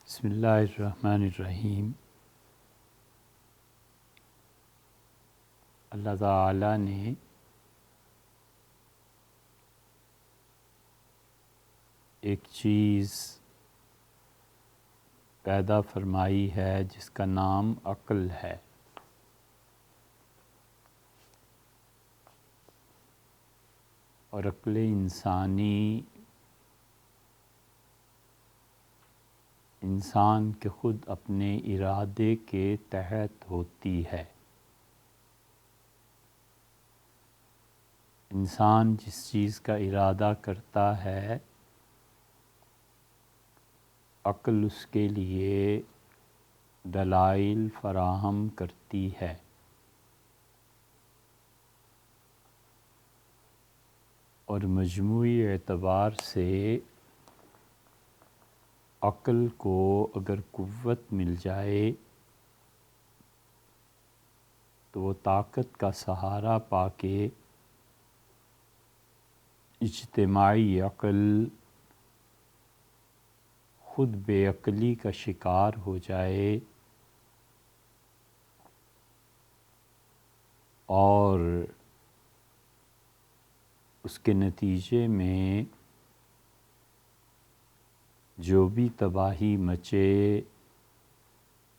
بسم اللہ الرحمن الرحیم۔ اللہ تعالیٰ نے ایک چیز پیدا فرمائی ہے جس کا نام عقل ہے۔ اور عقل انسان کے خود اپنے ارادے کے تحت ہوتی ہے۔ انسان جس چیز کا ارادہ کرتا ہے، عقل اس کے لیے دلائل فراہم کرتی ہے۔ اور مجموعی اعتبار سے عقل کو اگر قوت مل جائے تو وہ طاقت کا سہارا پا کے اجتماعی عقل خود بے عقلی کا شکار ہو جائے اور اس کے نتیجے میں جو بھی تباہی مچے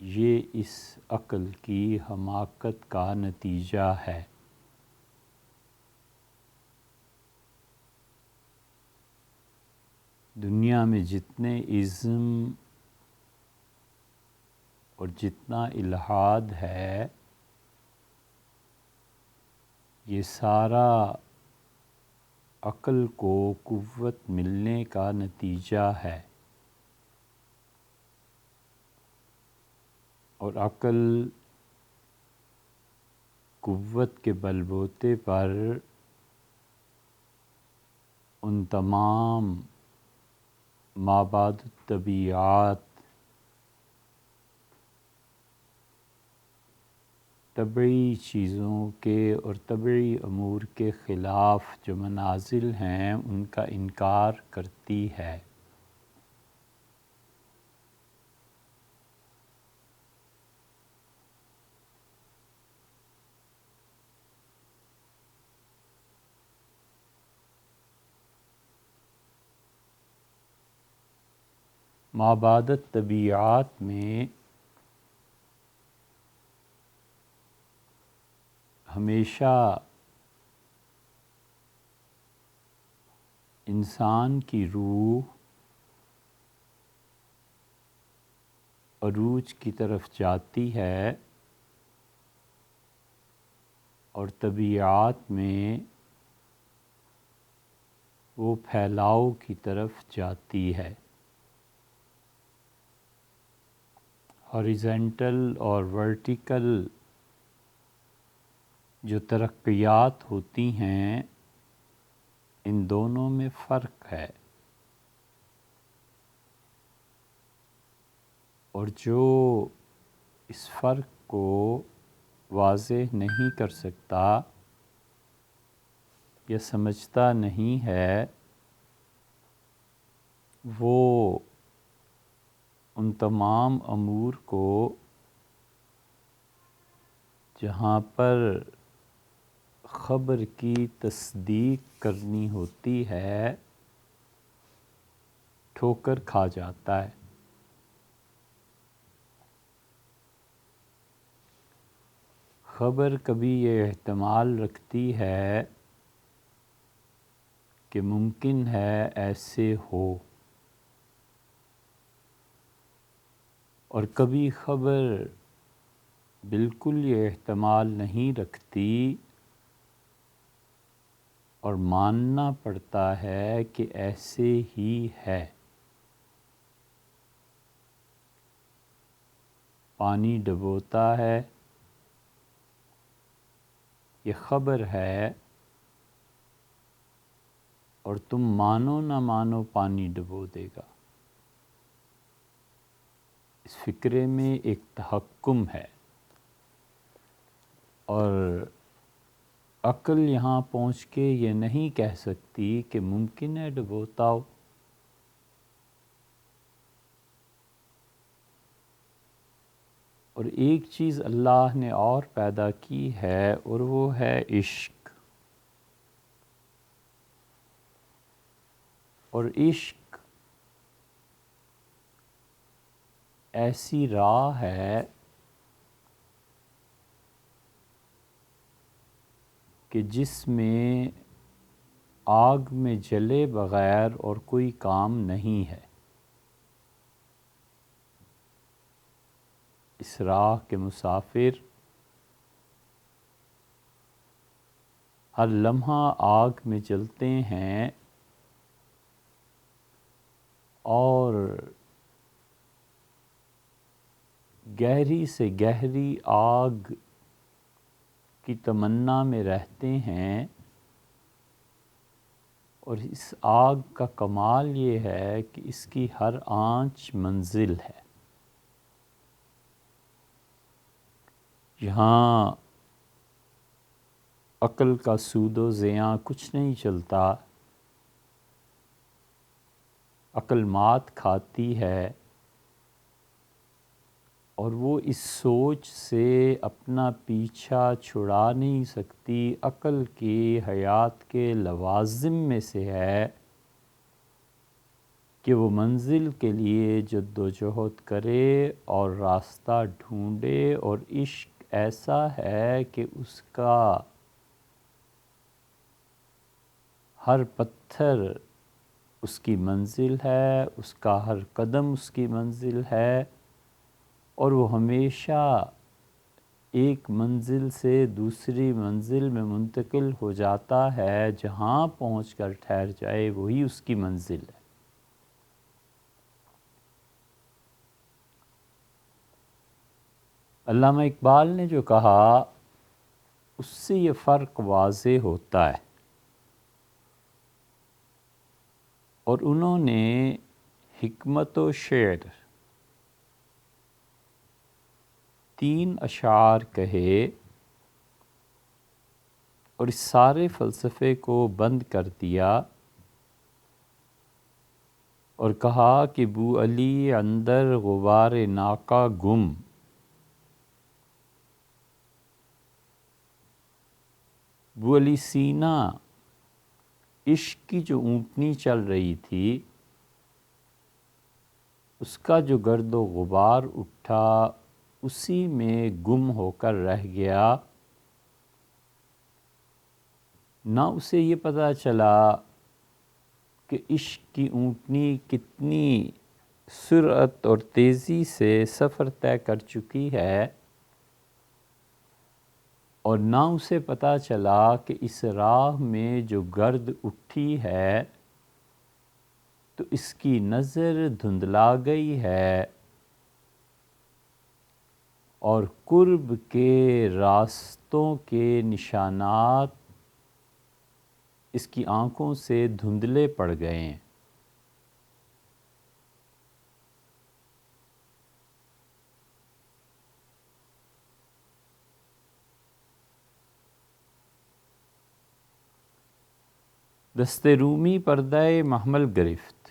یہ اس عقل کی حماقت کا نتیجہ ہے۔ دنیا میں جتنے ازم اور جتنا الحاد ہے یہ سارا عقل کو قوت ملنے کا نتیجہ ہے۔ اور عقل قوت کے بل بوتے پر ان تمام مابعد الطبیعات طبعی چیزوں کے اور طبعی امور کے خلاف جو منازل ہیں ان کا انکار کرتی ہے۔ مابعد الطبیعات میں ہمیشہ انسان کی روح عروج کی طرف جاتی ہے اور طبیعات میں وہ پھیلاؤ کی طرف جاتی ہے۔ ہاریزونٹل اور ورٹیکل جو ترقیات ہوتی ہیں ان دونوں میں فرق ہے، اور جو اس فرق کو واضح نہیں کر سکتا یا سمجھتا نہیں ہے وہ ان تمام امور کو جہاں پر خبر کی تصدیق کرنی ہوتی ہے ٹھوکر کھا جاتا ہے۔ خبر کبھی یہ احتمال رکھتی ہے کہ ممکن ہے ایسے ہو، اور کبھی خبر بالکل یہ احتمال نہیں رکھتی اور ماننا پڑتا ہے کہ ایسے ہی ہے۔ پانی ڈبوتا ہے، یہ خبر ہے، اور تم مانو نہ مانو پانی ڈبو دے گا۔ اس فکرے میں ایک تحکم ہے، اور عقل یہاں پہنچ کے یہ نہیں کہہ سکتی کہ ممکن ہے ڈبوتا ہو۔ اور ایک چیز اللہ نے اور پیدا کی ہے اور وہ ہے عشق. اور عشق ایسی راہ ہے کہ جس میں آگ میں جلے بغیر اور کوئی کام نہیں ہے. اس راہ کے مسافر ہر لمحہ آگ میں جلتے ہیں اور گہری سے گہری آگ کی تمنا میں رہتے ہیں. اور اس آگ کا کمال یہ ہے کہ اس کی ہر آنچ منزل ہے. یہاں عقل کا سود و زیاں کچھ نہیں چلتا. عقل مات کھاتی ہے اور وہ اس سوچ سے اپنا پیچھا چھڑا نہیں سکتی. عقل کی حیات کے لوازم میں سے ہے کہ وہ منزل کے لیے جد و جہد کرے اور راستہ ڈھونڈے. اور عشق ایسا ہے کہ اس کا ہر پتھر اس کی منزل ہے، اس کا ہر قدم اس کی منزل ہے، اور وہ ہمیشہ ایک منزل سے دوسری منزل میں منتقل ہو جاتا ہے. جہاں پہنچ کر ٹھہر جائے وہی اس کی منزل ہے. علامہ اقبال نے جو کہا اس سے یہ فرق واضح ہوتا ہے. اور انہوں نے حکمت و شعر 3 اشعار کہے اور اس سارے فلسفے کو بند کر دیا اور کہا کہ بو علی اندر غبار ناقہ گم. بو علی سینا عشق کی جو اونٹنی چل رہی تھی اس کا جو گرد و غبار اٹھا اسی میں گم ہو کر رہ گیا. نہ اسے یہ پتہ چلا کہ عشق کی اونٹنی کتنی سرعت اور تیزی سے سفر طے کر چکی ہے، اور نہ اسے پتہ چلا کہ اس راہ میں جو گرد اٹھی ہے تو اس کی نظر دھندلا گئی ہے اور قرب کے راستوں کے نشانات اس کی آنکھوں سے دھندلے پڑ گئے ہیں. دست رومی پردہ محمل گرفت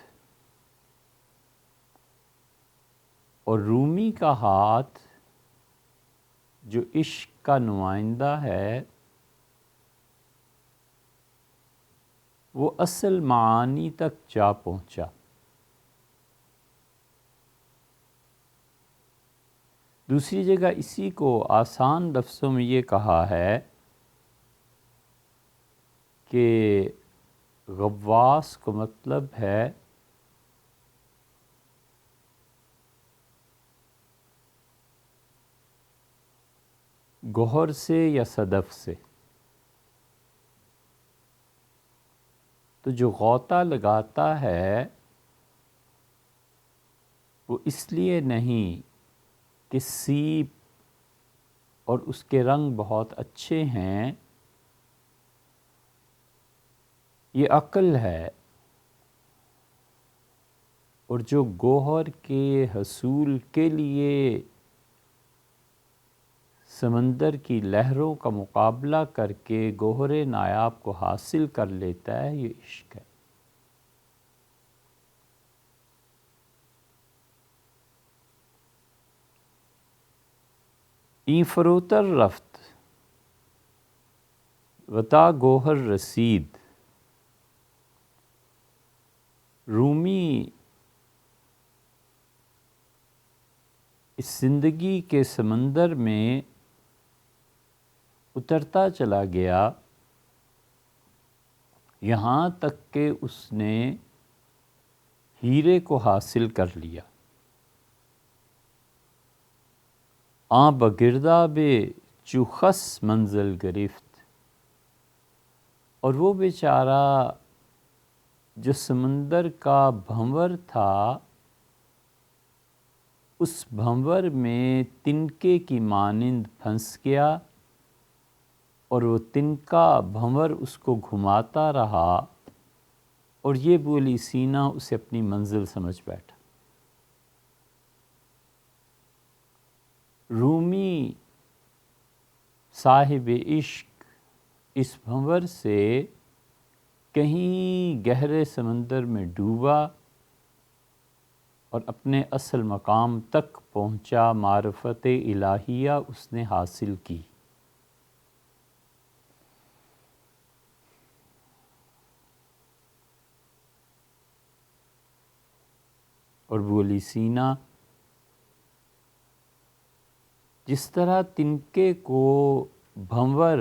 اور رومی کا ہاتھ جو عشق کا نمائندہ ہے وہ اصل معانی تک جا پہنچا. دوسری جگہ اسی کو آسان لفظوں میں یہ کہا ہے کہ غواص کو مطلب ہے گوہر سے یا صدف سے. تو جو غوطہ لگاتا ہے وہ اس لیے نہیں کہ سیپ اور اس کے رنگ بہت اچھے ہیں، یہ عقل ہے. اور جو گوہر کے حصول کے لیے سمندر کی لہروں کا مقابلہ کر کے گوہر نایاب کو حاصل کر لیتا ہے، یہ عشق ہے. این فروتر رفت وتا گوہر رسید. رومی اس زندگی کے سمندر میں اترتا چلا گیا یہاں تک کہ اس نے ہیرے کو حاصل کر لیا. آں بگرداب چوخس منزل گرفت. اور وہ بیچارہ جو سمندر کا بھنور تھا اس بھنور میں تنکے کی مانند پھنس گیا اور وہ تنکا بھنور اس کو گھماتا رہا اور یہ بولی سینا اسے اپنی منزل سمجھ بیٹھا. رومی صاحب عشق اس بھنور سے کہیں گہرے سمندر میں ڈوبا اور اپنے اصل مقام تک پہنچا. معرفت الہیہ اس نے حاصل کی. اور بولی سینا جس طرح تنکے کو بھنور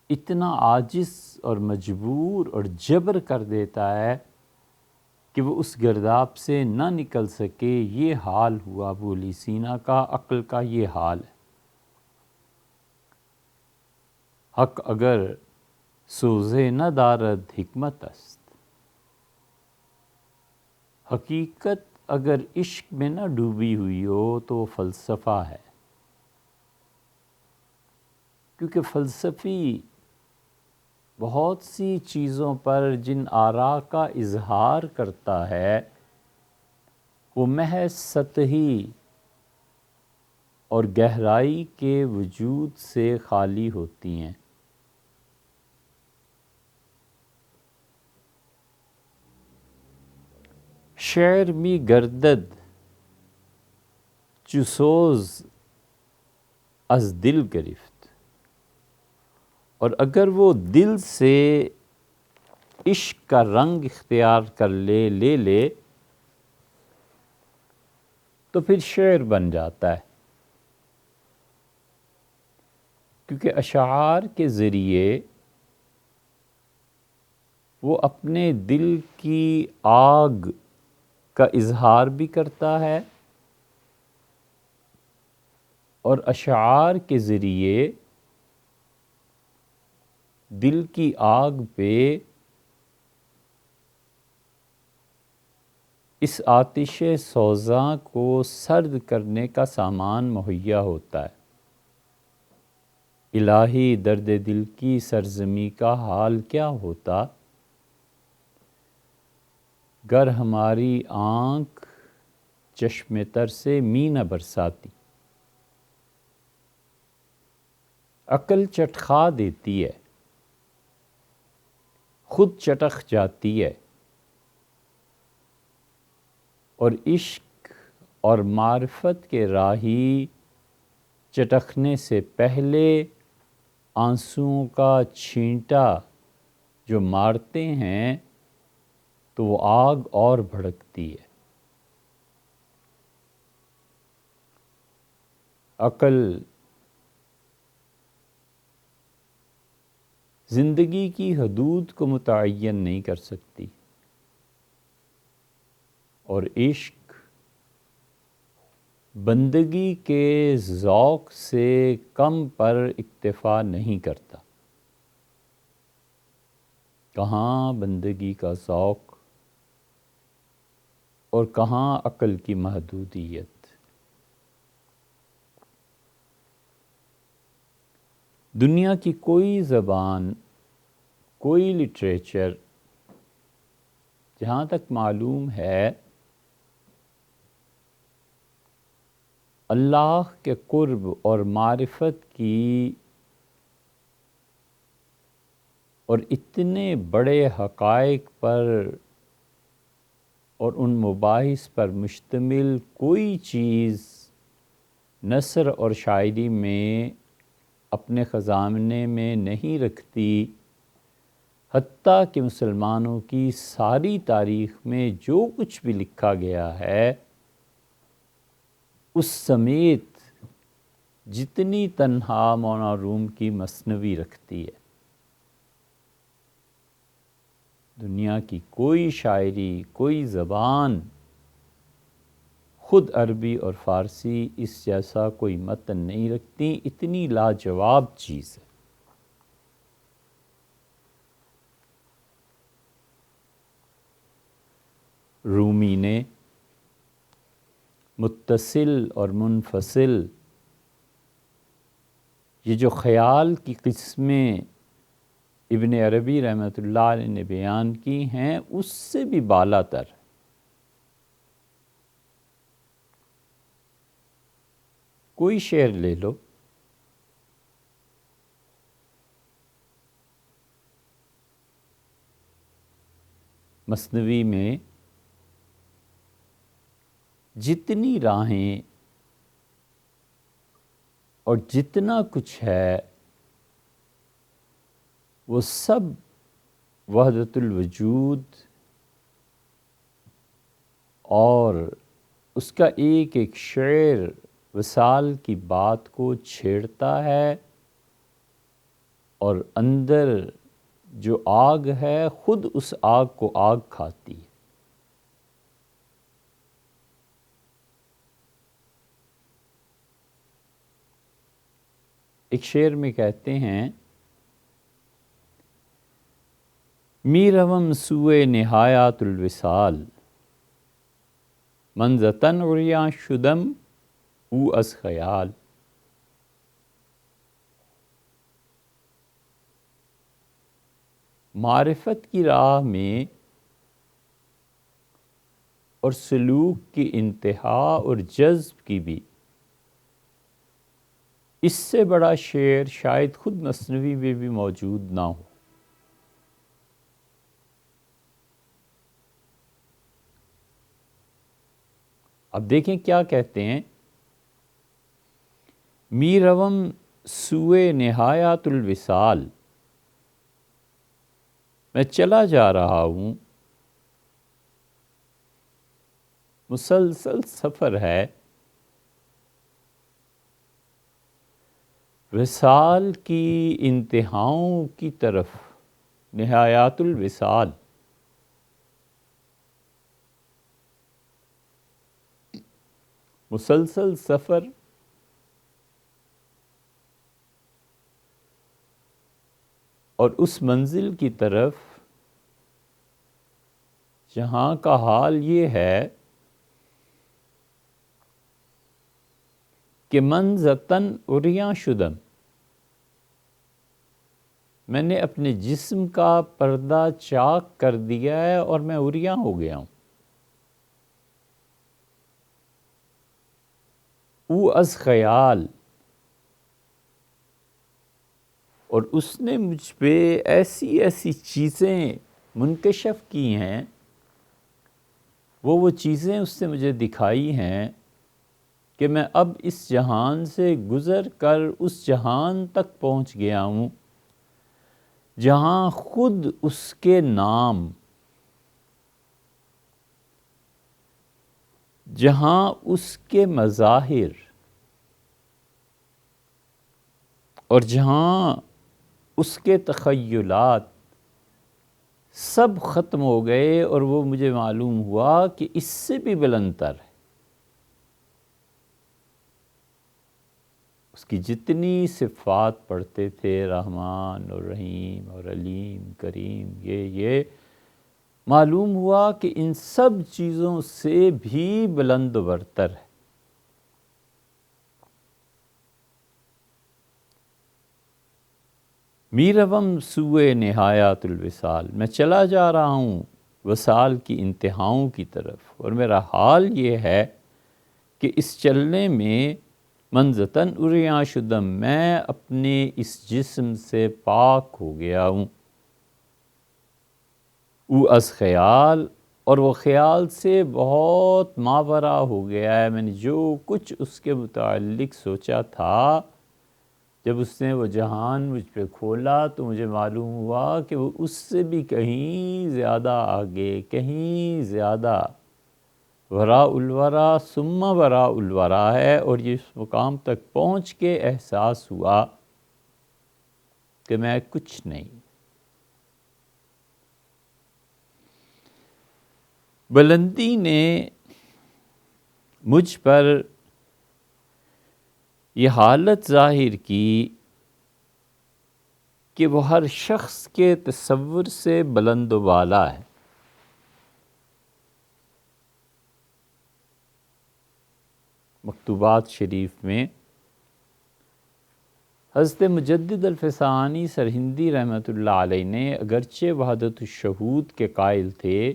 اتنا عاجز اور مجبور اور جبر کر دیتا ہے کہ وہ اس گرداب سے نہ نکل سکے، یہ حال ہوا بولی سینا کا. عقل کا یہ حال ہے. حق اگر سوزے نہ دارد حکمت است. حقیقت اگر عشق میں نہ ڈوبی ہوئی ہو تو وہ فلسفہ ہے. کیونکہ فلسفی بہت سی چیزوں پر جن آراء کا اظہار کرتا ہے وہ محض سطحی اور گہرائی کے وجود سے خالی ہوتی ہیں. شعر می گردد چو سوز از دل گرفت. اور اگر وہ دل سے عشق کا رنگ اختیار کر لے لے تو پھر شعر بن جاتا ہے. کیونکہ اشعار کے ذریعے وہ اپنے دل کی آگ کا اظہار بھی کرتا ہے اور اشعار کے ذریعے دل کی آگ پہ اس آتش سوزاں کو سرد کرنے کا سامان مہیا ہوتا ہے. الہی درد دل کی سرزمی کا حال کیا ہوتا گر ہماری آنکھ چشم تر سے می نہ برساتی. عقل چٹخا دیتی ہے، خود چٹخ جاتی ہے اور عشق اور معرفت کے راہی چٹکنے سے پہلے آنسوؤں کا چھینٹا جو مارتے ہیں تو وہ آگ اور بھڑکتی ہے. عقل زندگی کی حدود کو متعین نہیں کر سکتی اور عشق بندگی کے ذوق سے کم پر اکتفا نہیں کرتا. کہاں بندگی کا ذوق اور کہاں عقل کی محدودیت. دنیا کی کوئی زبان، کوئی لٹریچر جہاں تک معلوم ہے اللہ کے قرب اور معرفت کی اور اتنے بڑے حقائق پر اور ان مباحث پر مشتمل کوئی چیز نثر اور شاعری میں اپنے خزانے میں نہیں رکھتی، حتیٰ کہ مسلمانوں کی ساری تاریخ میں جو کچھ بھی لکھا گیا ہے اس سمیت جتنی تنہا مولانا روم کی مثنوی رکھتی ہے۔ دنیا کی کوئی شاعری، کوئی زبان، خود عربی اور فارسی اس جیسا کوئی متن نہیں رکھتی، اتنی لاجواب چیز ہے۔ رومی نے متصل اور منفصل یہ جو خیال کی قسمیں ابن عربی رحمۃ اللہ علیہ نے بیان کی ہیں اس سے بھی بالا تر۔ کوئی شعر لے لو، مثنوی میں جتنی راہیں اور جتنا کچھ ہے وہ سب وحدت الوجود اور اس کا ایک ایک شعر وصال کی بات کو چھیڑتا ہے، اور اندر جو آگ ہے خود اس آگ کو آگ کھاتی ہے۔ ایک شعر میں کہتے ہیں، میروم سوئے نہایات الوصال، من ز تن عریاں شدم او از خیال۔ معرفت کی راہ میں اور سلوک کی انتہا اور جذب کی بھی اس سے بڑا شعر شاید خود مثنوی میں بھی موجود نہ ہو۔ اب دیکھیں کیا کہتے ہیں، میروم سوئے نہایات الوصال، میں چلا جا رہا ہوں، مسلسل سفر ہے، وصال کی انتہاؤں کی طرف، نہایات الوصال۔ مسلسل سفر اور اس منزل کی طرف جہاں کا حال یہ ہے کہ من ز تن عریاں شدم، میں نے اپنے جسم کا پردہ چاک کر دیا ہے اور میں عریاں ہو گیا ہوں۔ او از خیال، اور اس نے مجھ پہ ایسی ایسی چیزیں منکشف کی ہیں، وہ چیزیں اس نے مجھے دکھائی ہیں کہ میں اب اس جہان سے گزر کر اس جہان تک پہنچ گیا ہوں جہاں خود اس کے نام، جہاں اس کے مظاہر اور جہاں اس کے تخیلات سب ختم ہو گئے، اور وہ مجھے معلوم ہوا کہ اس سے بھی بلند تر ہے۔ اس کی جتنی صفات پڑھتے تھے، رحمان اور رحیم اور علیم کریم، یہ معلوم ہوا کہ ان سب چیزوں سے بھی بلند و برتر ہے۔ میروم سوئے نہایات الوصال، میں چلا جا رہا ہوں وصال کی انتہاؤں کی طرف، اور میرا حال یہ ہے کہ اس چلنے میں من ز تن عریاں شدم، میں اپنے اس جسم سے پاک ہو گیا ہوں۔ او از خیال، اور وہ خیال سے بہت ماورا ہو گیا ہے. میں نے جو کچھ اس کے متعلق سوچا تھا، جب اس نے وہ جہان مجھ پہ کھولا تو مجھے معلوم ہوا کہ وہ اس سے بھی کہیں زیادہ آگے، کہیں زیادہ وراء الورا ثم وراء الورا ہے. اور یہ اس مقام تک پہنچ کے احساس ہوا کہ میں کچھ نہیں. بلندی نے مجھ پر یہ حالت ظاہر کی کہ وہ ہر شخص کے تصور سے بلند و بالا ہے. مکتوبات شریف میں حضرت مجدد الفسانی سرہندی رحمۃ اللہ علیہ نے اگرچہ وحدت الشہود کے قائل تھے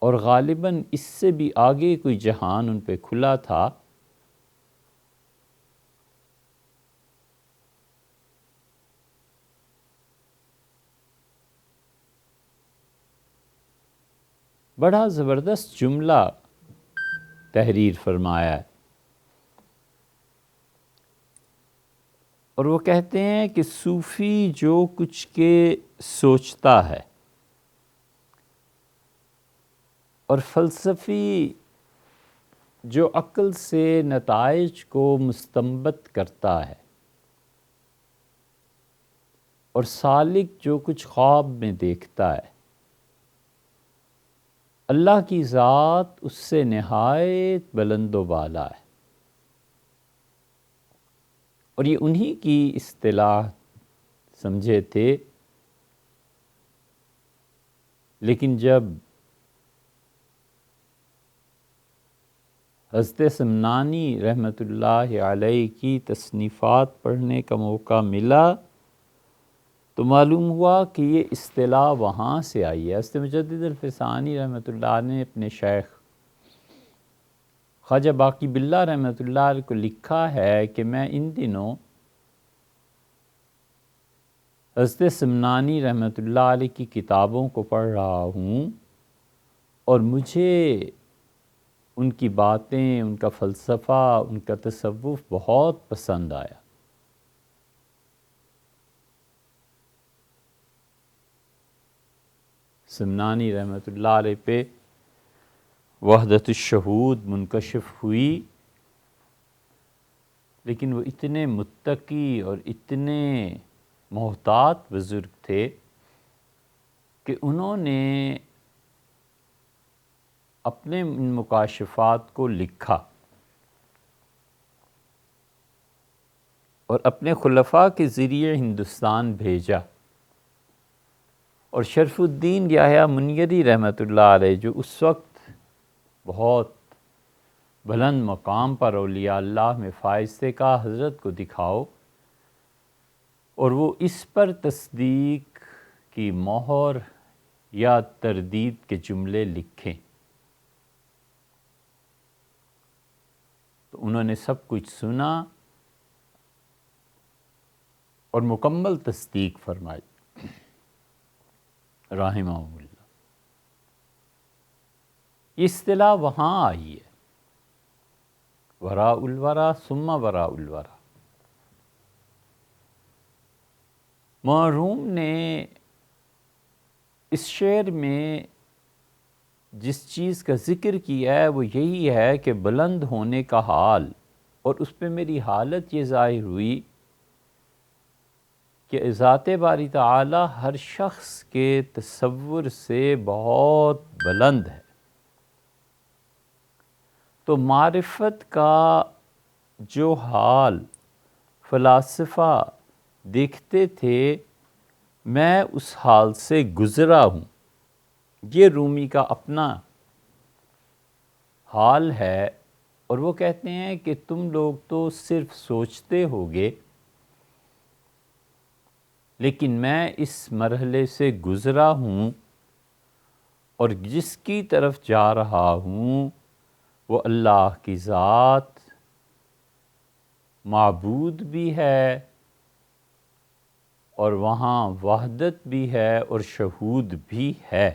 اور غالباً اس سے بھی آگے کوئی جہان ان پہ کھلا تھا، بڑا زبردست جملہ تحریر فرمایا ہے. اور وہ کہتے ہیں کہ صوفی جو کچھ کے سوچتا ہے اور فلسفی جو عقل سے نتائج کو مستنبط کرتا ہے اور سالک جو کچھ خواب میں دیکھتا ہے، اللہ کی ذات اس سے نہایت بلند و بالا ہے. اور یہ انہی کی اصطلاح سمجھے تھے، لیکن جب حضرت سمنانی رحمۃ اللہ علیہ کی تصنیفات پڑھنے کا موقع ملا تو معلوم ہوا کہ یہ اصطلاح وہاں سے آئی ہے. حضرت مجدد الفسانی رحمۃ اللہ نے اپنے شیخ خواجہ باقی باللہ رحمۃ اللہ علیہ کو لکھا ہے کہ میں ان دنوں حضرت سمنانی رحمۃ اللہ علیہ کی کتابوں کو پڑھ رہا ہوں اور مجھے ان کی باتیں، ان کا فلسفہ، ان کا تصوف بہت پسند آیا. سمنانی رحمۃ اللہ علیہ پہ وحدت الشہود منکشف ہوئی، لیکن وہ اتنے متقی اور اتنے محتاط بزرگ تھے کہ انہوں نے اپنے ان مکاشفات کو لکھا اور اپنے خلفاء کے ذریعے ہندوستان بھیجا. اور شرف الدین یحییٰ منیری رحمۃ اللہ علیہ جو اس وقت بہت بلند مقام پر اولیاء اللہ میں فائز تھے، کہا حضرت کو دکھاؤ اور وہ اس پر تصدیق کی مہر یا تردید کے جملے لکھیں. تو انہوں نے سب کچھ سنا اور مکمل تصدیق فرمائی رحمہم اللہ. یہ اصطلاح وہاں آئی ہے، وراء الورا ثم وراء الورا. مولانا روم نے اس شعر میں جس چیز کا ذکر کیا ہے وہ یہی ہے کہ بلند ہونے کا حال، اور اس پہ میری حالت یہ ظاہر ہوئی کہ ذات باری تعالی ہر شخص کے تصور سے بہت بلند ہے. تو معرفت کا جو حال فلاسفہ دیکھتے تھے، میں اس حال سے گزرا ہوں. یہ رومی کا اپنا حال ہے، اور وہ کہتے ہیں کہ تم لوگ تو صرف سوچتے ہوگے، لیکن میں اس مرحلے سے گزرا ہوں اور جس کی طرف جا رہا ہوں وہ اللہ کی ذات معبود بھی ہے اور وہاں وحدت بھی ہے اور شہود بھی ہے.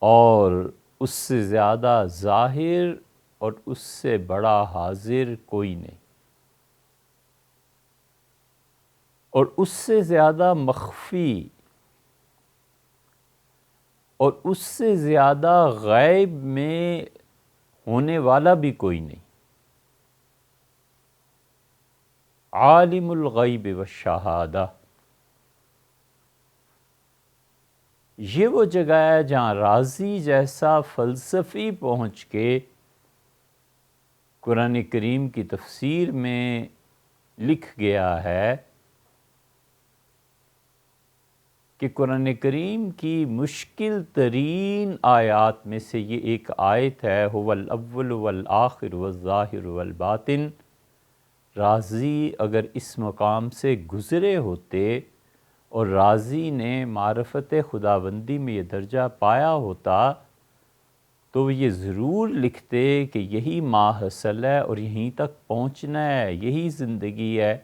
اور اس سے زیادہ ظاہر اور اس سے بڑا حاضر کوئی نہیں، اور اس سے زیادہ مخفی اور اس سے زیادہ غیب میں ہونے والا بھی کوئی نہیں۔ عالم الغیب والشہادہ، یہ وہ جگہ ہے جہاں رازی جیسا فلسفی پہنچ کے قرآن کریم کی تفسیر میں لکھ گیا ہے کہ قرآن کریم کی مشکل ترین آیات میں سے یہ ایک آیت ہے، هو الاول والآخر والظاہر والباطن۔ رازی اگر اس مقام سے گزرے ہوتے اور رازی نے معرفت خداوندی میں یہ درجہ پایا ہوتا تو وہ یہ ضرور لکھتے کہ یہی ماحصل ہے اور یہیں تک پہنچنا ہے، یہی زندگی ہے،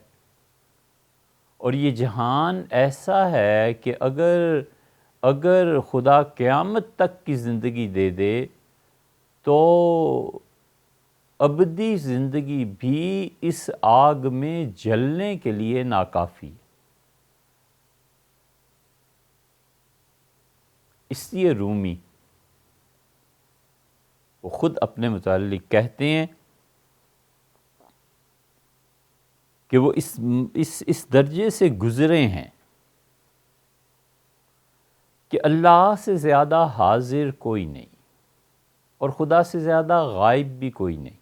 اور یہ جہان ایسا ہے کہ اگر خدا قیامت تک کی زندگی دے دے تو ابدی زندگی بھی اس آگ میں جلنے کے لیے ناکافی ہے۔ اس لیے رومی وہ خود اپنے متعلق کہتے ہیں کہ وہ اس درجے سے گزرے ہیں کہ اللہ سے زیادہ حاضر کوئی نہیں اور خدا سے زیادہ غائب بھی کوئی نہیں،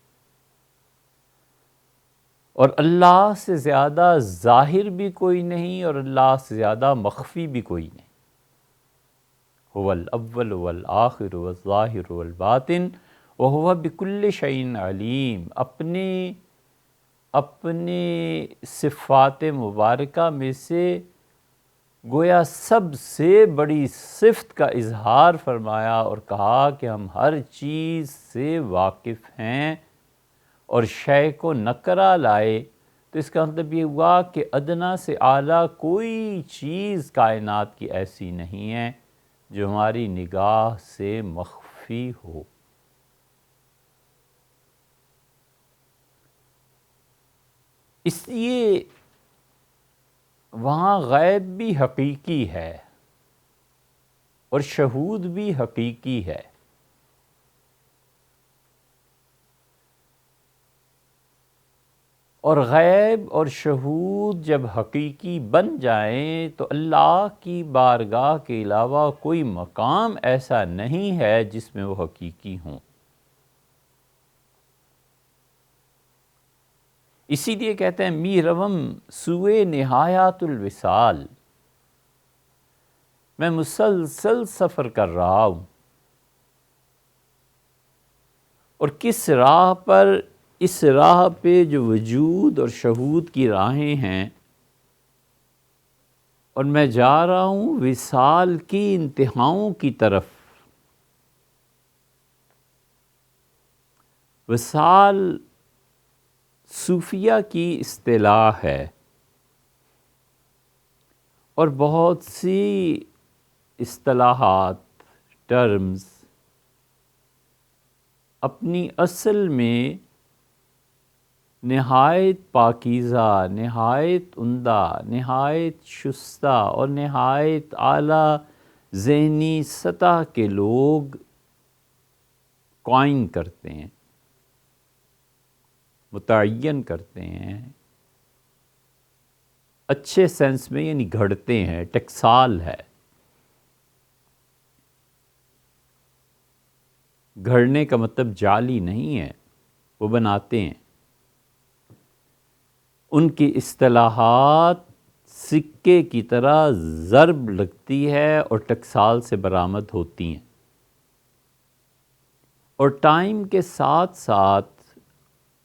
اور اللہ سے زیادہ ظاہر بھی کوئی نہیں اور اللہ سے زیادہ مخفی بھی کوئی نہیں۔ هو الاول والآخر والظاہر والباطن وهو بكل شيء علیم۔ اپنے صفات مبارکہ میں سے گویا سب سے بڑی صفت کا اظہار فرمایا اور کہا کہ ہم ہر چیز سے واقف ہیں، اور شے کو نکرہ لائے تو اس کا مطلب یہ ہوا کہ ادنا سے اعلیٰ کوئی چیز کائنات کی ایسی نہیں ہے جو ہماری نگاہ سے مخفی ہو۔ اس لیے وہاں غیب بھی حقیقی ہے اور شہود بھی حقیقی ہے، اور غیب اور شہود جب حقیقی بن جائیں تو اللہ کی بارگاہ کے علاوہ کوئی مقام ایسا نہیں ہے جس میں وہ حقیقی ہوں۔ اسی لیے کہتے ہیں می روم سوئے نہایات الوصال، میں مسلسل سفر کر رہا ہوں، اور کس راہ پر؟ اس راہ پہ جو وجود اور شہود کی راہیں ہیں، اور میں جا رہا ہوں وصال کی انتہاؤں کی طرف۔ وصال صوفیہ کی اصطلاح ہے، اور بہت سی اصطلاحات، ٹرمز اپنی اصل میں نہایت پاکیزہ، نہایت عمدہ، نہایت شستہ اور نہایت اعلیٰ ذہنی سطح کے لوگ کوائن کرتے ہیں، متعین کرتے ہیں، اچھے سینس میں یعنی گھڑتے ہیں، ٹیکسال ہے۔ گھڑنے کا مطلب جعلی نہیں ہے، وہ بناتے ہیں۔ ان کی اصطلاحات سکے کی طرح ضرب لگتی ہے اور ٹکسال سے برآمد ہوتی ہیں، اور ٹائم کے ساتھ ساتھ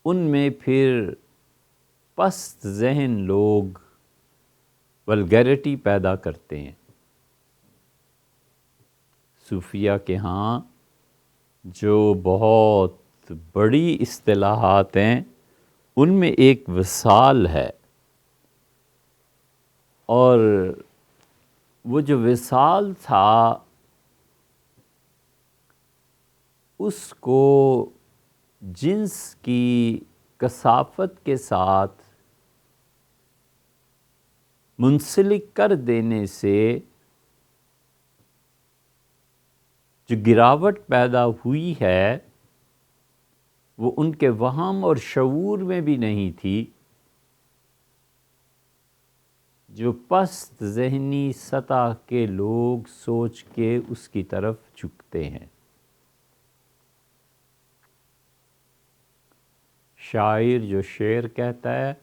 ان میں پھر پست ذہن لوگ ولگیرٹی پیدا کرتے ہیں۔ صوفیہ کے ہاں جو بہت بڑی اصطلاحات ہیں ان میں ایک وصال ہے، اور وہ جو وصال تھا اس کو جنس کی کثافت کے ساتھ منسلک کر دینے سے جو گراوٹ پیدا ہوئی ہے وہ ان کے وہم اور شعور میں بھی نہیں تھی، جو پست ذہنی سطح کے لوگ سوچ کے اس کی طرف جھکتے ہیں۔ شاعر جو شعر کہتا ہے،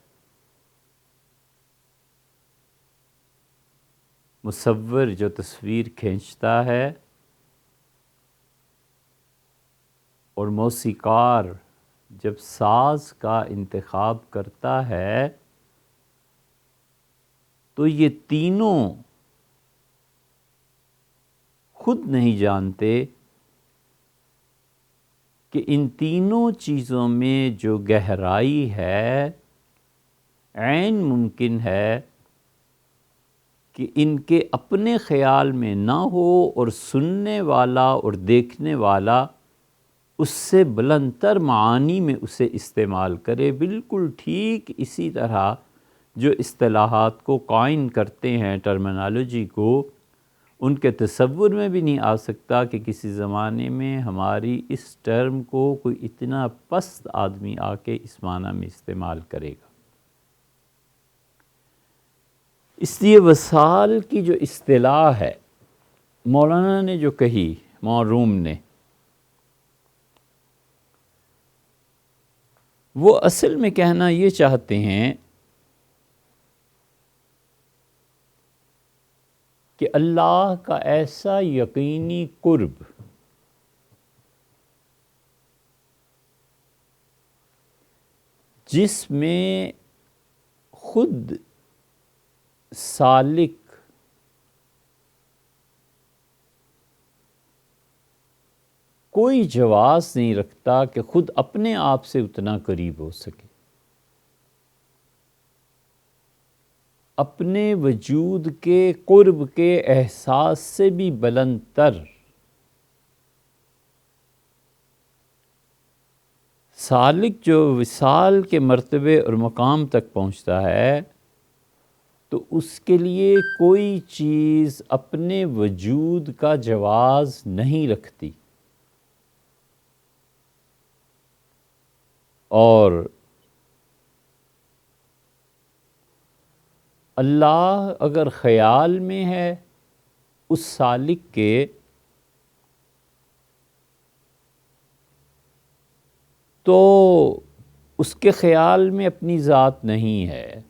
مصور جو تصویر کھینچتا ہے، اور موسیقار جب ساز کا انتخاب کرتا ہے تو یہ تینوں خود نہیں جانتے کہ ان تینوں چیزوں میں جو گہرائی ہے، عین ممکن ہے کہ ان کے اپنے خیال میں نہ ہو اور سننے والا اور دیکھنے والا اس سے بلند تر معانی میں اسے استعمال کرے۔ بالکل ٹھیک اسی طرح جو اصطلاحات کو قائم کرتے ہیں، ٹرمینالوجی کو، ان کے تصور میں بھی نہیں آ سکتا کہ کسی زمانے میں ہماری اس ٹرم کو کوئی اتنا پست آدمی آ کے اس معنی میں استعمال کرے گا۔ اس لیے وصال کی جو اصطلاح ہے مولانا نے جو کہی، موروم نے، وہ اصل میں کہنا یہ چاہتے ہیں کہ اللہ کا ایسا یقینی قرب جس میں خود سالک کوئی جواز نہیں رکھتا کہ خود اپنے آپ سے اتنا قریب ہو سکے، اپنے وجود کے قرب کے احساس سے بھی بلند تر۔ سالک جو وصال کے مرتبے اور مقام تک پہنچتا ہے تو اس کے لیے کوئی چیز اپنے وجود کا جواز نہیں رکھتی، اور اللہ اگر خیال میں ہے اس سالک کے تو اس کے خیال میں اپنی ذات نہیں ہے،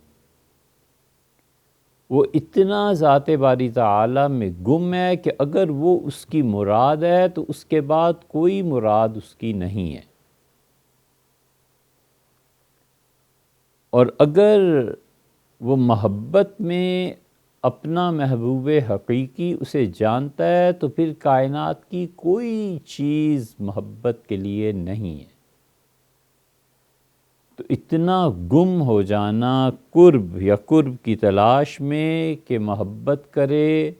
وہ اتنا ذات باری تعالی میں گم ہے کہ اگر وہ اس کی مراد ہے تو اس کے بعد کوئی مراد اس کی نہیں ہے، اور اگر وہ محبت میں اپنا محبوب حقیقی اسے جانتا ہے تو پھر کائنات کی کوئی چیز محبت کے لیے نہیں ہے۔ تو اتنا گم ہو جانا قرب یا قرب کی تلاش میں کہ محبت کرے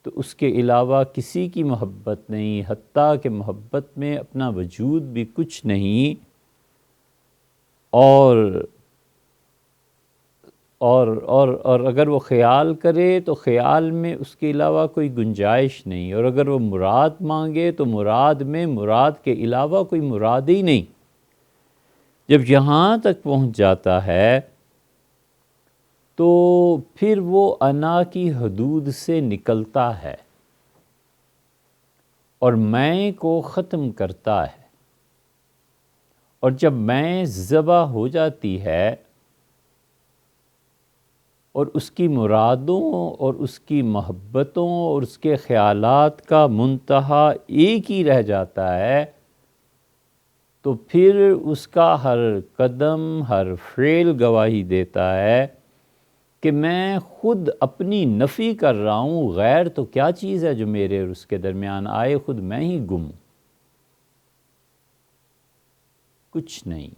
تو اس کے علاوہ کسی کی محبت نہیں، حتیٰ کہ محبت میں اپنا وجود بھی کچھ نہیں، اور اگر وہ خیال کرے تو خیال میں اس کے علاوہ کوئی گنجائش نہیں، اور اگر وہ مراد مانگے تو مراد میں مراد کے علاوہ کوئی مراد ہی نہیں۔ جب یہاں تک پہنچ جاتا ہے تو پھر وہ انا کی حدود سے نکلتا ہے اور میں کو ختم کرتا ہے، اور جب میں ذبح ہو جاتی ہے اور اس کی مرادوں اور اس کی محبتوں اور اس کے خیالات کا منتہا ایک ہی رہ جاتا ہے، تو پھر اس کا ہر قدم ہر فعل گواہی دیتا ہے کہ میں خود اپنی نفی کر رہا ہوں، غیر تو کیا چیز ہے جو میرے اور اس کے درمیان آئے، خود میں ہی گم ہوں، کچھ نہیں۔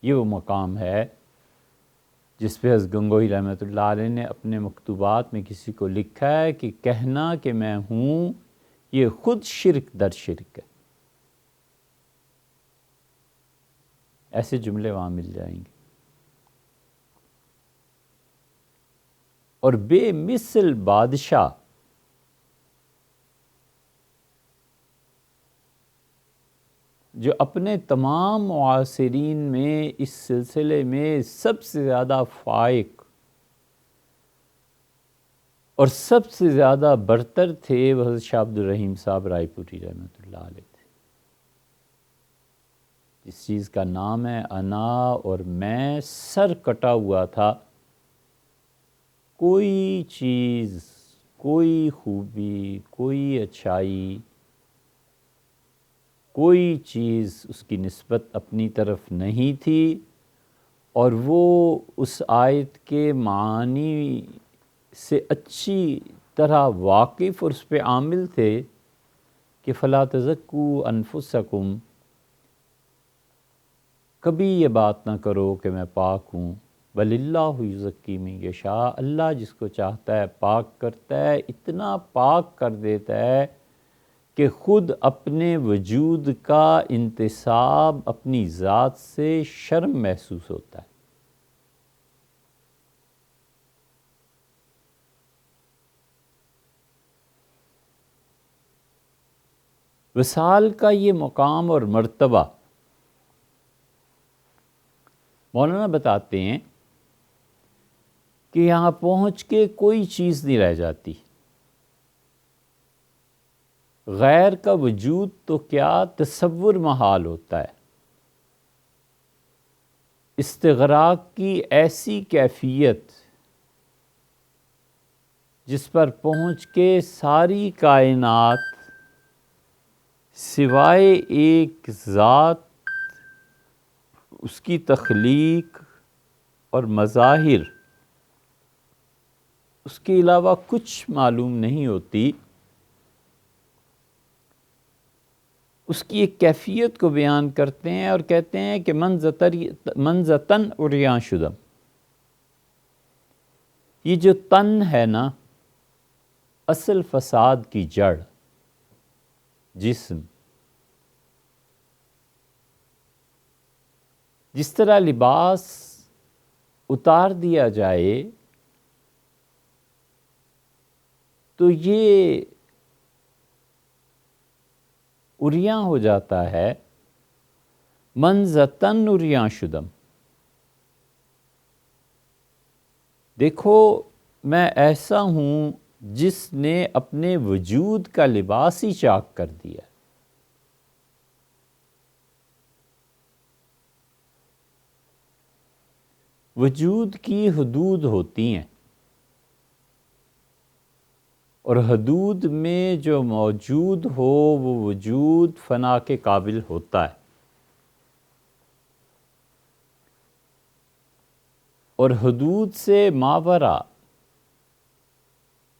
یہ وہ مقام ہے جس پہ حضرت گنگوئی رحمۃ اللہ علیہ نے اپنے مکتوبات میں کسی کو لکھا ہے کہ کہنا کہ میں ہوں یہ خود شرک در شرک ہے. ایسے جملے وہاں مل جائیں گے. اور بے مثل بادشاہ جو اپنے تمام معاصرین میں اس سلسلے میں سب سے زیادہ فائق اور سب سے زیادہ برتر تھے، وہ حضرت شاہ عبد الرحیم صاحب رائے پوری رحمۃ اللہ علیہ تھے. جس چیز کا نام ہے انا اور میں، سر کٹا ہوا تھا. کوئی چیز، کوئی خوبی، کوئی اچھائی، کوئی چیز اس کی نسبت اپنی طرف نہیں تھی. اور وہ اس آیت کے معانی سے اچھی طرح واقف اور اس پہ عامل تھے کہ فلا تزکوا انفسکم، کبھی یہ بات نہ کرو کہ میں پاک ہوں. بل اللہ یزکی من یشاء، اللہ جس کو چاہتا ہے پاک کرتا ہے، اتنا پاک کر دیتا ہے کہ خود اپنے وجود کا انتساب اپنی ذات سے شرم محسوس ہوتا ہے. وصال کا یہ مقام اور مرتبہ مولانا بتاتے ہیں کہ یہاں پہنچ کے کوئی چیز نہیں رہ جاتی. غیر کا وجود تو کیا تصور محال ہوتا ہے. استغراق کی ایسی کیفیت جس پر پہنچ کے ساری کائنات سوائے ایک ذات، اس کی تخلیق اور مظاہر، اس کے علاوہ کچھ معلوم نہیں ہوتی، اس کی ایک کیفیت کو بیان کرتے ہیں اور کہتے ہیں کہ منزتن عریاں شدم. یہ جو تن ہے نا، اصل فساد کی جڑ، جسم. جس طرح لباس اتار دیا جائے تو یہ عریاں ہو جاتا ہے. منزتن عریاں شدم، دیکھو میں ایسا ہوں جس نے اپنے وجود کا لباس ہی چاک کر دیا. وجود کی حدود ہوتی ہیں اور حدود میں جو موجود ہو وہ وجود فنا کے قابل ہوتا ہے. اور حدود سے ماورا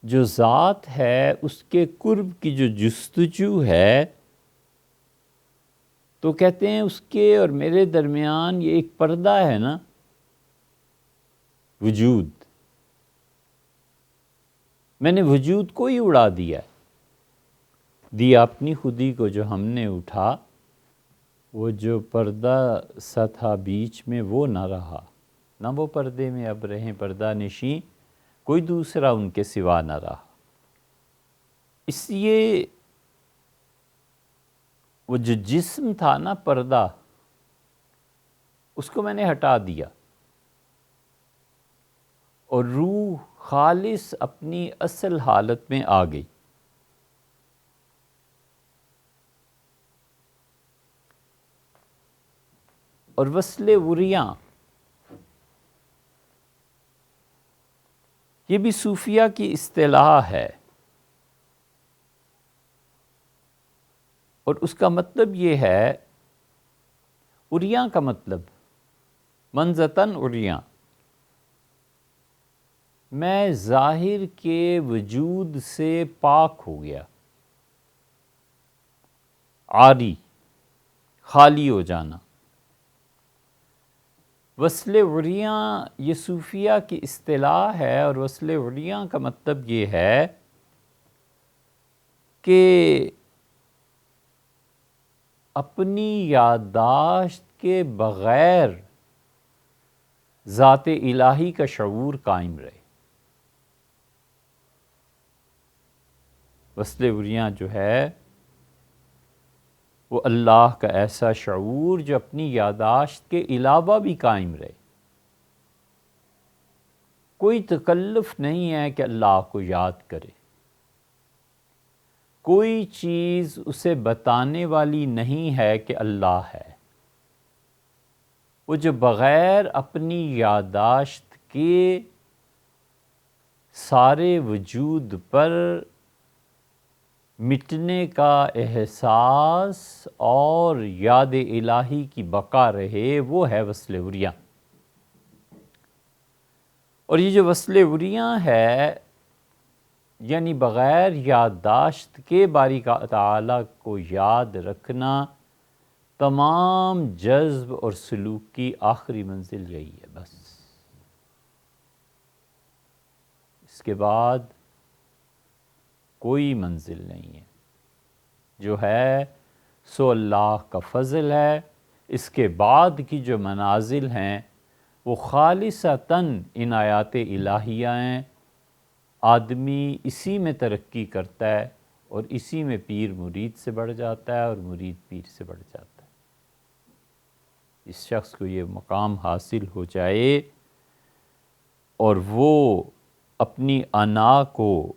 جو ذات ہے، اس کے قرب کی جو جستجو ہے، تو کہتے ہیں اس کے اور میرے درمیان یہ ایک پردہ ہے نا، وجود. میں نے وجود کو ہی اڑا دیا اپنی خودی کو جو ہم نے اٹھا. وہ جو پردہ سا تھا بیچ میں وہ نہ رہا، نہ وہ پردے میں اب رہیں پردہ نشیں، کوئی دوسرا ان کے سوا نہ رہا. اس لیے وہ جو جسم تھا نا، پردہ، اس کو میں نے ہٹا دیا اور روح خالص اپنی اصل حالت میں آ گئی. اور وصل عریاں یہ بھی صوفیہ کی اصطلاح ہے، اور اس کا مطلب یہ ہے، عریاں کا مطلب منزتن عریاں، میں ظاہر کے وجود سے پاک ہو گیا. عاری، خالی ہو جانا. وصل عریاں یہ صوفیہ کی اصطلاح ہے، اور وصل عریاں کا مطلب یہ ہے کہ اپنی یادداشت کے بغیر ذات الہی کا شعور قائم رہے۔ وصل عریاں جو ہے وہ اللہ کا ایسا شعور جو اپنی یادداشت کے علاوہ بھی قائم رہے۔ کوئی تکلف نہیں ہے کہ اللہ کو یاد کرے، کوئی چیز اسے بتانے والی نہیں ہے کہ اللہ ہے۔ وہ جو بغیر اپنی یادداشت کے سارے وجود پر مٹنے کا احساس اور یاد الہی کی بقا رہے، وہ ہے وصل عریاں۔ اور یہ جو وصل عریاں ہے، یعنی بغیر یادداشت کے باری تعالیٰ کو یاد رکھنا، تمام جذب اور سلوک کی آخری منزل یہی ہے بس۔ اس کے بعد کوئی منزل نہیں ہے، جو ہے سو اللہ کا فضل ہے۔ اس کے بعد کی جو منازل ہیں وہ خالصتاً عنایات الہیہ ہیں۔ آدمی اسی میں ترقی کرتا ہے، اور اسی میں پیر مرید سے بڑھ جاتا ہے، اور مرید پیر سے بڑھ جاتا ہے۔ اس شخص کو یہ مقام حاصل ہو جائے اور وہ اپنی انا کو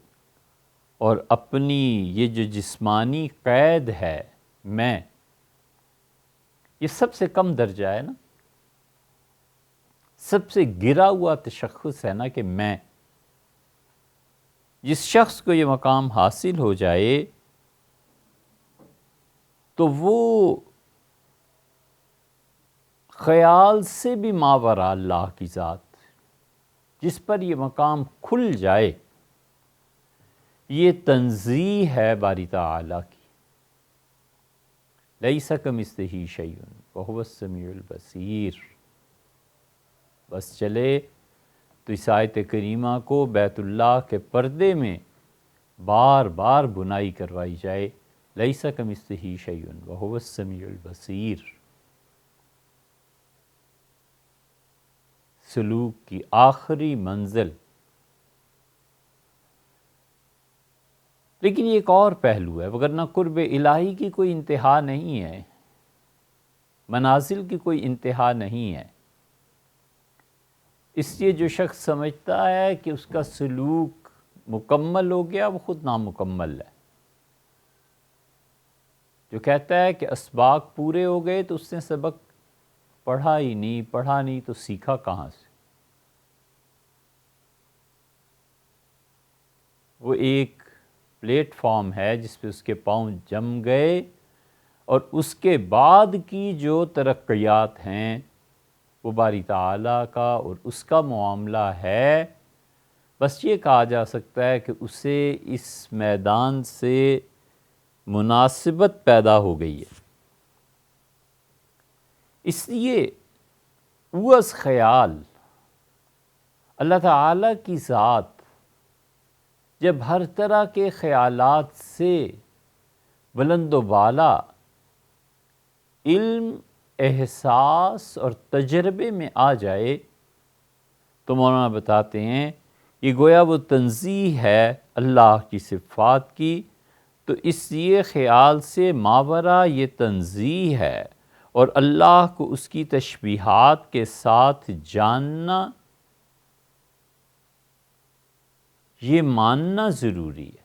اور اپنی یہ جو جسمانی قید ہے، میں، یہ سب سے کم درجہ ہے نا، سب سے گرا ہوا تشخص ہے نا کہ میں، جس شخص کو یہ مقام حاصل ہو جائے تو وہ خیال سے بھی ماورا اللہ کی ذات، جس پر یہ مقام کھل جائے، یہ تنزیہ ہے باری تعالیٰ کی۔ لیس کمثلہ شیء وہو السمیع البصیر۔ بس چلے تو اس آیت کریمہ کو بیت اللہ کے پردے میں بار بار بنائی کروائی جائے، لیس کمثلہ شیء وہو السمیع البصیر۔ سلوک کی آخری منزل۔ لیکن یہ ایک اور پہلو ہے، وگرنہ قرب الہی کی کوئی انتہا نہیں ہے، منازل کی کوئی انتہا نہیں ہے۔ اس لیے جو شخص سمجھتا ہے کہ اس کا سلوک مکمل ہو گیا، وہ خود نامکمل ہے۔ جو کہتا ہے کہ اسباق پورے ہو گئے تو اس نے سبق پڑھا ہی نہیں، پڑھا نہیں تو سیکھا کہاں سے؟ وہ ایک پلیٹ فارم ہے جس پہ اس کے پاؤں جم گئے، اور اس کے بعد کی جو ترقیات ہیں وہ باری تعالیٰ کا اور اس کا معاملہ ہے۔ بس یہ کہا جا سکتا ہے کہ اسے اس میدان سے مناسبت پیدا ہو گئی ہے۔ اس لیے اوز خیال، اللہ تعالیٰ کی ذات جب ہر طرح کے خیالات سے بلند و بالا علم، احساس اور تجربے میں آ جائے تو مولانا بتاتے ہیں یہ گویا وہ تنزیہ ہے اللہ کی صفات کی۔ تو اس لیے خیال سے ماورا یہ تنزیہ ہے، اور اللہ کو اس کی تشبیہات کے ساتھ جاننا، یہ ماننا ضروری ہے۔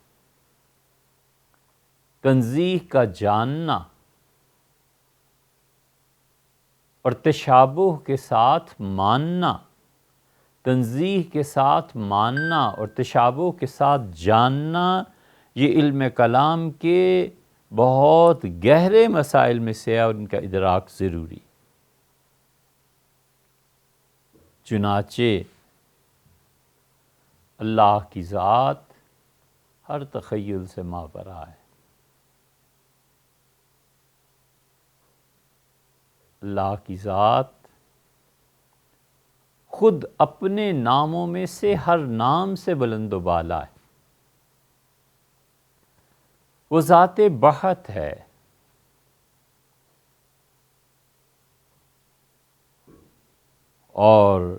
تنزیہ کا جاننا اور تشابہ کے ساتھ ماننا، تنزیہ کے ساتھ ماننا اور تشابہ کے ساتھ جاننا، یہ علم کلام کے بہت گہرے مسائل میں سے ہے، اور ان کا ادراک ضروری۔ چنانچہ اللہ کی ذات ہر تخیل سے ماورا ہے۔ اللہ کی ذات خود اپنے ناموں میں سے ہر نام سے بلند و بالا ہے، وہ ذات بحت ہے، اور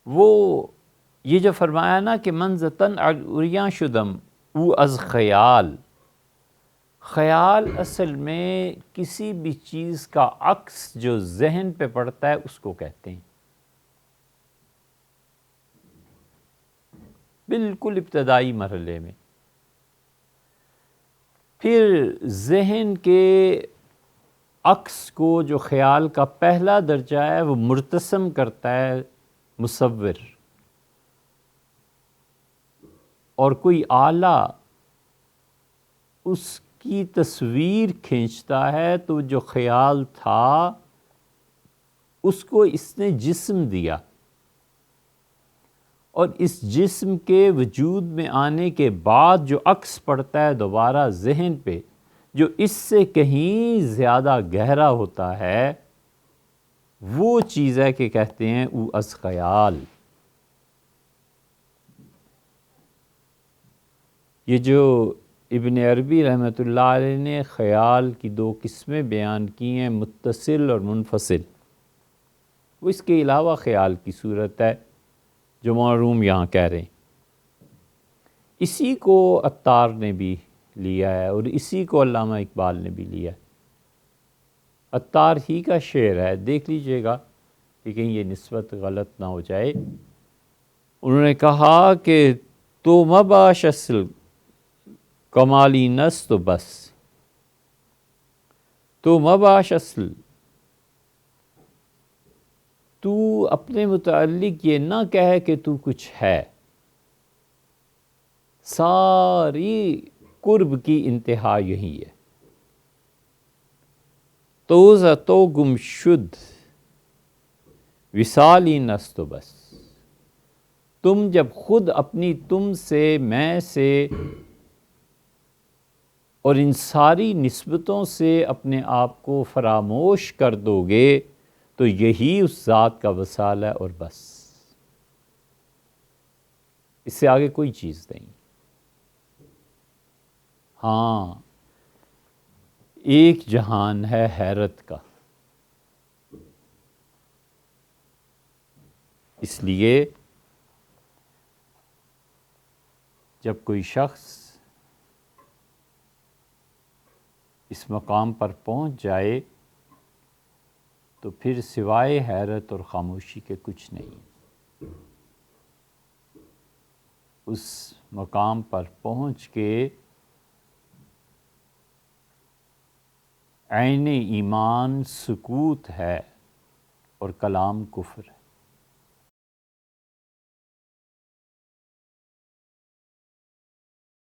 وہ یہ جو فرمایا نا کہ منزتن عریاں شدم او از خیال، خیال اصل میں کسی بھی چیز کا عکس جو ذہن پہ پڑتا ہے اس کو کہتے ہیں، بالکل ابتدائی مرحلے میں۔ پھر ذہن کے عکس کو جو خیال کا پہلا درجہ ہے وہ مرتسم کرتا ہے مصور، اور کوئی آلہ اس کی تصویر کھینچتا ہے تو جو خیال تھا اس کو اس نے جسم دیا، اور اس جسم کے وجود میں آنے کے بعد جو عکس پڑتا ہے دوبارہ ذہن پہ، جو اس سے کہیں زیادہ گہرا ہوتا ہے، وہ چیز ہے کہ کہتے ہیں او از خیال۔ یہ جو ابن عربی رحمۃ اللہ علیہ نے خیال کی دو قسمیں بیان کی ہیں، متصل اور منفصل، وہ اس کے علاوہ خیال کی صورت ہے جو معروم یہاں کہہ رہے ہیں۔ اسی کو عطار نے بھی لیا ہے اور اسی کو علامہ اقبال نے بھی لیا ہے۔ عطار ہی کا شعر ہے، دیکھ لیجئے گا کہ کہیں یہ نسبت غلط نہ ہو جائے۔ انہوں نے کہا کہ تو مباش اصل کمالی نس تو بس، تو مباش اصل، تو اپنے متعلق یہ نہ کہے کہ تو کچھ ہے، ساری قرب کی انتہا یہی ہے۔ تو گم شد وصالی نس تو بس، تم جب خود اپنی تم سے، میں سے اور ان ساری نسبتوں سے اپنے آپ کو فراموش کر دو گے تو یہی اس ذات کا وصال ہے اور بس، اس سے آگے کوئی چیز نہیں۔ ہاں، ایک جہان ہے حیرت کا، اس لیے جب کوئی شخص اس مقام پر پہنچ جائے تو پھر سوائے حیرت اور خاموشی کے کچھ نہیں۔ اس مقام پر پہنچ کے عین ایمان سکوت ہے اور کلام کفر ہے۔